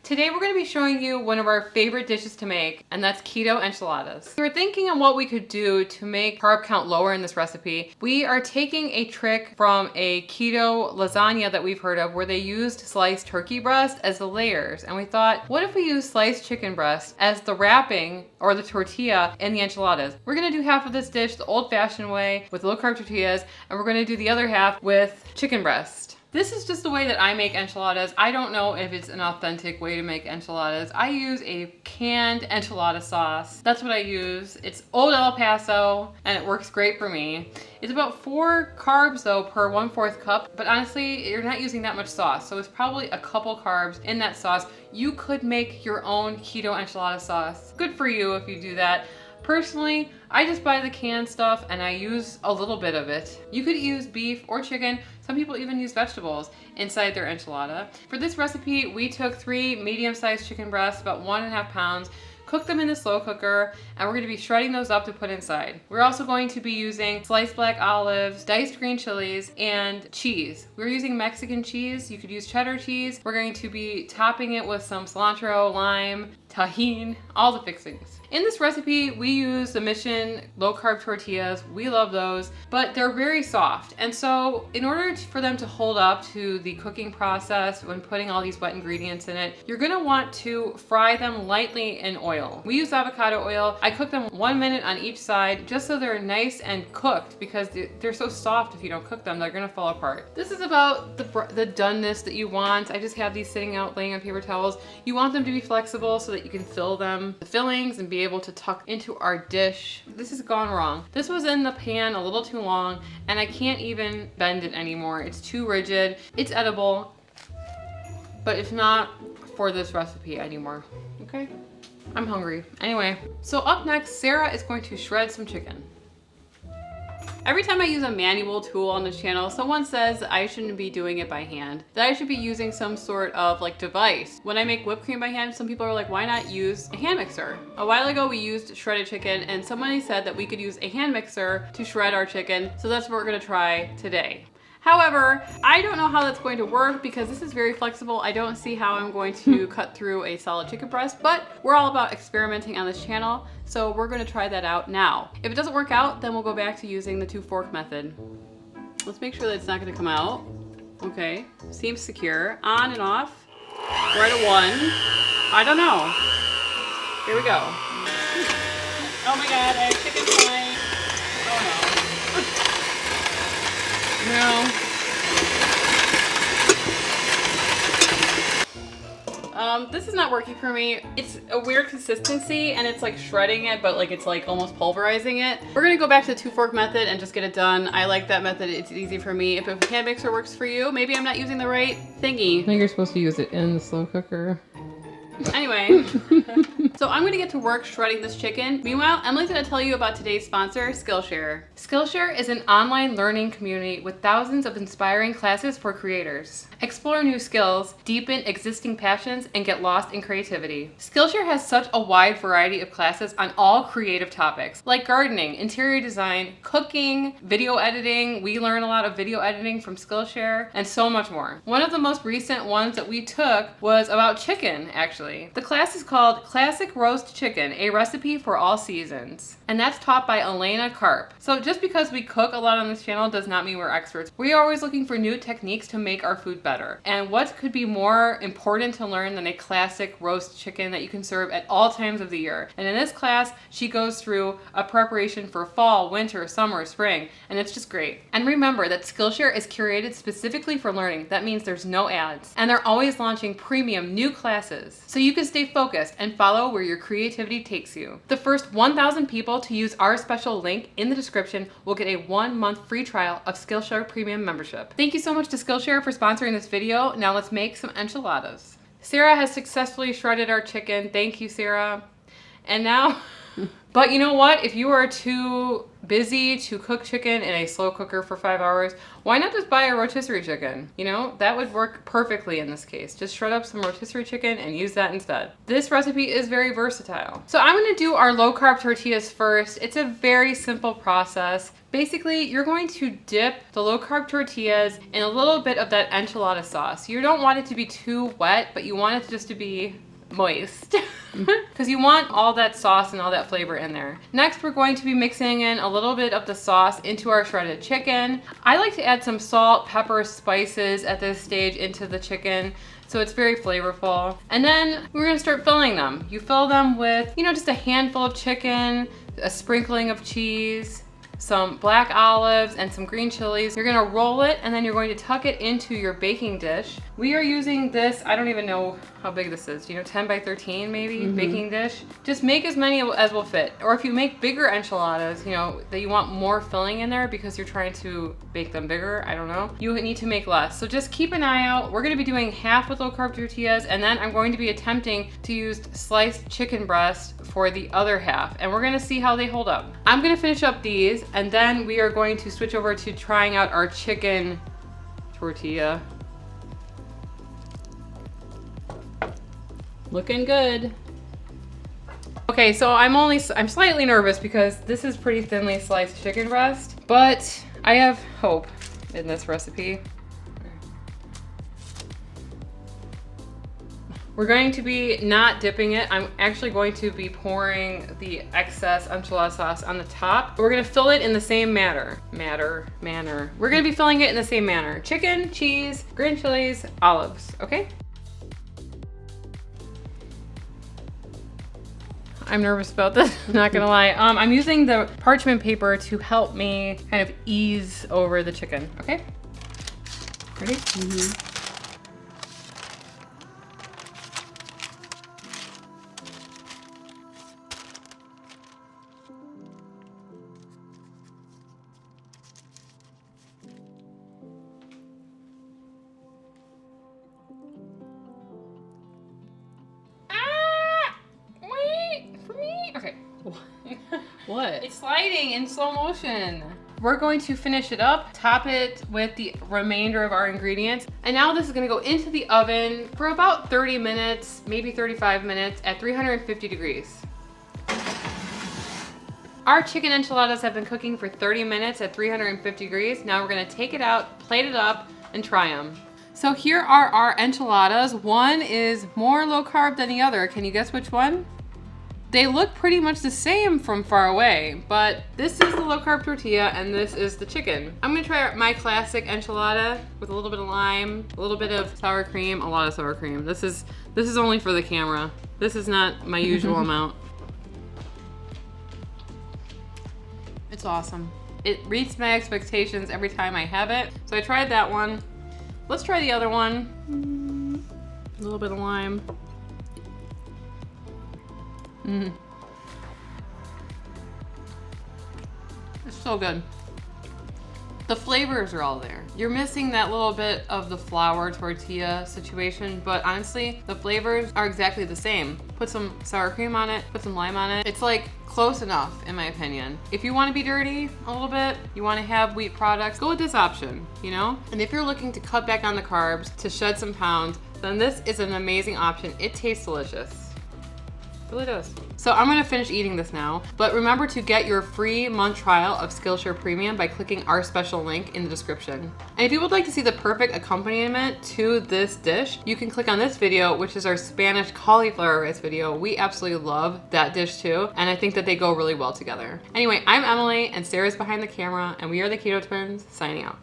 Today we're going to be showing you one of our favorite dishes to make, and that's keto enchiladas. We were thinking of what we could do to make carb count lower in this recipe. We are taking a trick from a keto lasagna that we've heard of where they used sliced turkey breast as the layers, and we thought, what if we use sliced chicken breast as the wrapping or the tortilla in the enchiladas? We're going to do half of this dish the old-fashioned way with low-carb tortillas, and we're going to do the other half with chicken breast. This is just the way that I make enchiladas. I don't know if it's an authentic way to make enchiladas. I use a canned enchilada sauce. That's what I use. It's Old El Paso and it works great for me. It's about 4 carbs though per 1/4 cup, but honestly, you're not using that much sauce. So it's probably a couple carbs in that sauce. You could make your own keto enchilada sauce. Good for you if you do that. Personally, I just buy the canned stuff and I use a little bit of it. You could use beef or chicken. Some people even use vegetables inside their enchilada. For this recipe, we took 3 medium-sized chicken breasts, about 1.5 pounds, cooked them in the slow cooker, and we're going to be shredding those up to put inside. We're also going to be using sliced black olives, diced green chilies, and cheese. We're using Mexican cheese. You could use cheddar cheese. We're going to be topping it with some cilantro, lime, tahini, all the fixings. In this recipe, we use the Mission low-carb tortillas. We love those, but they're very soft. And so in order for them to hold up to the cooking process when putting all these wet ingredients in it, you're gonna want to fry them lightly in oil. We use avocado oil. I cook them 1 minute on each side just so they're nice and cooked, because they're so soft if you don't cook them, they're gonna fall apart. This is about the doneness that you want. I just have these sitting out laying on paper towels. You want them to be flexible so that you can fill them with fillings and be able to tuck into our dish. This has gone wrong. This was in the pan a little too long and I can't even bend it anymore. It's too rigid. It's edible, but it's not for this recipe anymore. Okay? I'm hungry. Anyway, so up next, Sarah is going to shred some chicken. Every time I use a manual tool on this channel, someone says I shouldn't be doing it by hand, that I should be using some sort of like device. When I make whipped cream by hand, some people are like, why not use a hand mixer? A while ago we used shredded chicken and somebody said that we could use a hand mixer to shred our chicken, so that's what we're gonna try today. However, I don't know how that's going to work because this is very flexible. I don't see how I'm going to cut through a solid chicken breast, but we're all about experimenting on this channel, so we're going to try that out now. If it doesn't work out, then we'll go back to using the 2-fork method. Let's make sure that it's not going to come out. Okay, seems secure. On and off. We're at a 1. I don't know. Here we go. Oh my god, I have chicken flying. Oh no. No. This is not working for me. It's a weird consistency and it's like shredding it, but like it's like almost pulverizing it. We're gonna go back to the 2-fork method and just get it done. I like that method. It's easy for me. If a hand mixer works for you, maybe I'm not using the right thingy. I think you're supposed to use it in the slow cooker. Anyway, so I'm gonna get to work shredding this chicken. Meanwhile, Emily's gonna tell you about today's sponsor, Skillshare. Skillshare is an online learning community with thousands of inspiring classes for creators. Explore new skills, deepen existing passions, and get lost in creativity. Skillshare has such a wide variety of classes on all creative topics, like gardening, interior design, cooking, video editing. We learn a lot of video editing from Skillshare, and so much more. One of the most recent ones that we took was about chicken, actually. The class is called Classic Roast Chicken, a recipe for all seasons. And that's taught by Elena Carb. So just because we cook a lot on this channel does not mean we're experts. We are always looking for new techniques to make our food better. And what could be more important to learn than a classic roast chicken that you can serve at all times of the year? And in this class, she goes through a preparation for fall, winter, summer, spring, and it's just great. And remember that Skillshare is curated specifically for learning. That means there's no ads. And they're always launching premium new classes, so you can stay focused and follow where your creativity takes you. The first 1,000 people to use our special link in the description will get a 1-month free trial of Skillshare Premium membership. Thank you so much to Skillshare for sponsoring this video. Now let's make some enchiladas. Sarah has successfully shredded our chicken. Thank you, Sarah. And now, but you know what? If you are too busy to cook chicken in a slow cooker for 5 hours, why not just buy a rotisserie chicken? You know, that would work perfectly in this case. Just shred up some rotisserie chicken and use that instead. This recipe is very versatile. So I'm gonna do our low carb tortillas first. It's a very simple process. Basically, you're going to dip the low carb tortillas in a little bit of that enchilada sauce. You don't want it to be too wet, but you want it just to be moist because you want all that sauce and all that flavor in there. Next, we're going to be mixing in a little bit of the sauce into our shredded chicken. I like to add some salt, pepper, spices at this stage into the chicken, so it's very flavorful. And then we're gonna start filling them. You fill them with, you know, just a handful of chicken, a sprinkling of cheese, some black olives, and some green chilies. You're gonna roll it, and then you're going to tuck it into your baking dish. We are using this, I don't even know how big this is, 10 by 13 maybe, baking dish. Just make as many as will fit. Or if you make bigger enchiladas, that you want more filling in there because you're trying to bake them bigger, I don't know, you need to make less. So just keep an eye out. We're gonna be doing half with low carb tortillas, and then I'm going to be attempting to use sliced chicken breast for the other half, and we're gonna see how they hold up. I'm gonna finish up these, and then we are going to switch over to trying out our chicken tortilla. Looking good. Okay, so I'm slightly nervous because this is pretty thinly sliced chicken breast, but I have hope in this recipe. We're going to be not dipping it. I'm actually going to be pouring the excess enchilada sauce on the top. We're gonna fill it in the same manner. We're gonna be filling it in the same manner. Chicken, cheese, green chilies, olives, okay? I'm nervous about this, not gonna lie. I'm using the parchment paper to help me kind of ease over the chicken, okay? Ready? Mm-hmm. Okay. What? It's sliding in slow motion. We're going to finish it up, top it with the remainder of our ingredients. And now this is gonna go into the oven for about 30 minutes, maybe 35 minutes at 350 degrees. Our chicken enchiladas have been cooking for 30 minutes at 350 degrees. Now we're gonna take it out, plate it up, and try them. So here are our enchiladas. One is more low carb than the other. Can you guess which one? They look pretty much the same from far away, but this is the low carb tortilla and this is the chicken. I'm gonna try my classic enchilada with a little bit of lime, a little bit of sour cream, a lot of sour cream. This is only for the camera. This is not my usual amount. It's awesome. It meets my expectations every time I have it. So I tried that one. Let's try the other one. A little bit of lime. It's so good. The flavors are all there. You're missing that little bit of the flour tortilla situation, but honestly, the flavors are exactly the same. Put some sour cream on it, put some lime on it. It's like close enough, in my opinion. If you want to be dirty a little bit, you want to have wheat products, go with this option, And if you're looking to cut back on the carbs, to shed some pounds, then this is an amazing option. It tastes delicious. It really does. So I'm gonna finish eating this now, but remember to get your free month trial of Skillshare Premium by clicking our special link in the description. And if you would like to see the perfect accompaniment to this dish, you can click on this video, which is our Spanish cauliflower rice video. We absolutely love that dish too, and I think that they go really well together. Anyway, I'm Emily, and Sarah's behind the camera, and we are the Keto Twins, signing out.